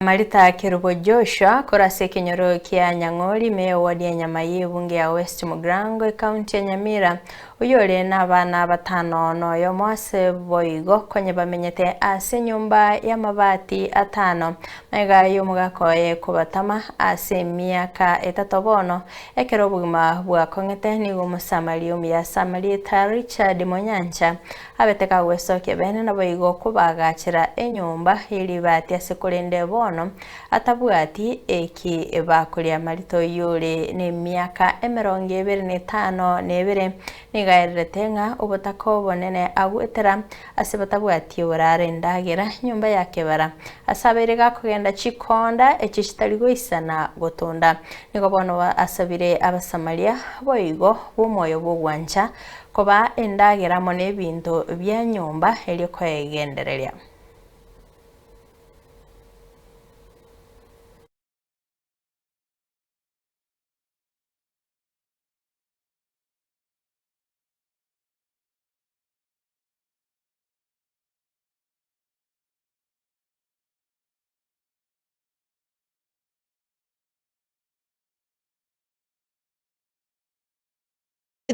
Marita Kerubo Joshua kurase kinyoro kia Nyang'ori meya wadi ya Nyamayi bunge ya West Mugrango kaunti ya Nyamira uyore n'abana batano noyo mwase boigo kwenye bamenyete ase nyumba ya mabati atano mega y'umugakoye kubatama ase miaka etatobono ekero obugima bwakongete nigo musamalium ya Samarita Richard Monyancha abeteka gwesoke bene na boigo kubagachira enyumba ili bati ase kulende bono atabwati eki bakulia marito yule ni miaka 25 nebere nigaeretenga ubutako bonene agwetera ase batabwati urare ndagira nyumba yake bara asabirega kugenda chikonda echishitarigo isana gotunda nigo bono asabire abasamaria boigo bumoyo bugwancha koba endagira mone bintu bya nyumba elyo kwegendereria.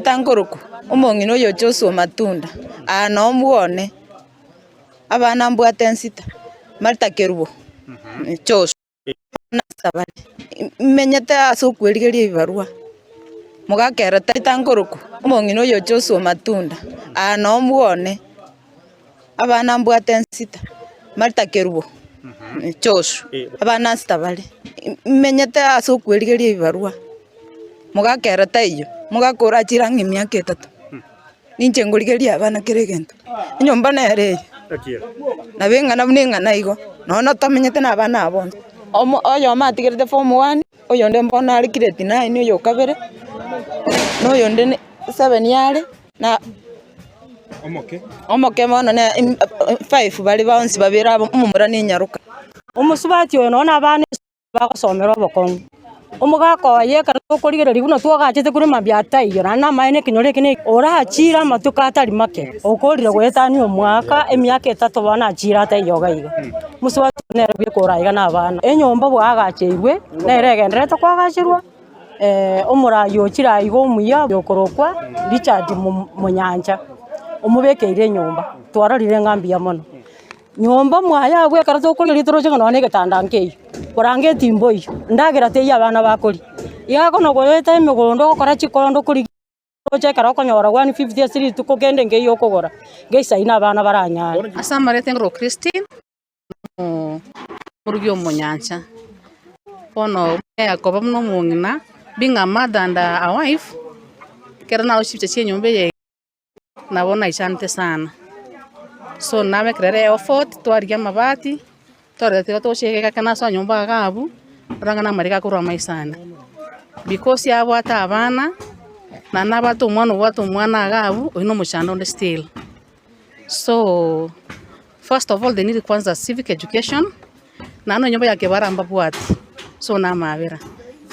Tangoruku umongino yo Joshua Matunda no muone abana mbwatensita Marita Kerubo Joshua nasabari menyete asokwerigeria ibarua mugakera Tangoruku umongino yo Joshua Matunda no muone abana mbwatensita Marita Kerubo Joshua abana stabari menyete asokwerigeria ibarua mugakera tayo mugakora chirangi miaka 3 ninche ngurigeria abana kiregento nyumba nere na benga na mninga naigo no tamenyete na abana abo oyo matigirite form 1 oyo nde mbona ari kireti 9 oyo kabere no yo nde 7 yale na omoke mono na 5 bali baonsi babira umumura ni nyaruka umusubati oyo nona abana bakosomera obokongo umugako yeka tukurigereri buno twagachete kuri mabyata iyo na maene kinyore kine ora achira matuka atari make okorire gwetani omwaka emyaka 3 bana achira ata iyo gaiga musubati nere bikora iga nabana enyomba bwagacheirwe neregenderete kwagachirwa omurayo chira igo umuya yokorokwa Richard Monyancha umubekeire nyomba twararire ngambi ya mono nyomba mwaya gwe karato ko litoro cyo none getanda nkeyo kurange timbo iyo ndagira te abana bakori yako no goyeta imigondo gukora chikondo kuri oche karako nyora 150 city tukogende ngeyo kugora ngeisa ina abana baranyana Samarita ngro Christine murugyo Monyancha ono yakoba mno mungina being a mother and a wife kerana oshipche chenyombe ye nabona ichante sana so nawe krere effort twaria mabati twarete toshege kana so nyumba gabu rangana marika kurwa maisana because yabo ata abana na nabato mwana gabu ino mushando on still so first of all they need kwanza civic education na no nyumba yake baramba bwati so na mabera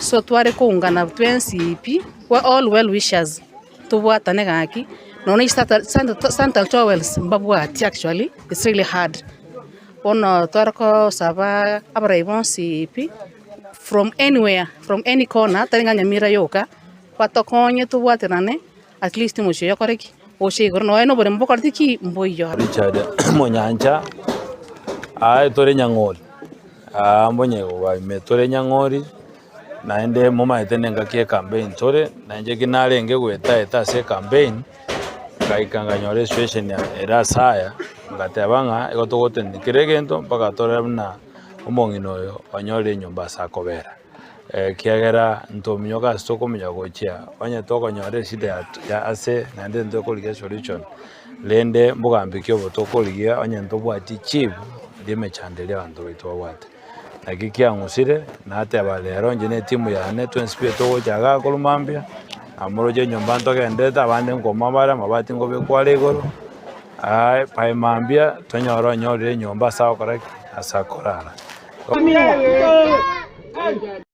so tware kuungana twensipi all well wishers tubwata negaki no ni Santa Towels mbabwati actually it's really hard ono twarko saba abraivonsi pi from anywhere from any corner taringa Nyamira yoka patokonye tubwaterane at least mushe yokoreki oshigoro no eno bore mbokortiki mboyo Richard Monyancha tore Nyang'ori mbonye wa metore Nyang'ori naende moma etenenga kie campaign tore nanje kinarenge gweta se campaign kaikanga nyore situation ya erasaya ngatabanga egotogote nikiregento mpaka tore na umongino yo onyore nyumba sakobera kiagera ntomyoka stokomya gochia onye toko nyore shida ya ase nande ndokoliga solution lende mbugambikyo botokoliga onye ntobwati chibu ndime chandele bantu bitwabwate nakikia ngusire na ate balero njene timu ya network speed togo jaga kolumambia amoroje nyumba ntogende abande ngoma bara mabati ngobe kwale igoro paimambia tonyoro nyore nyumba sawa correct asakorara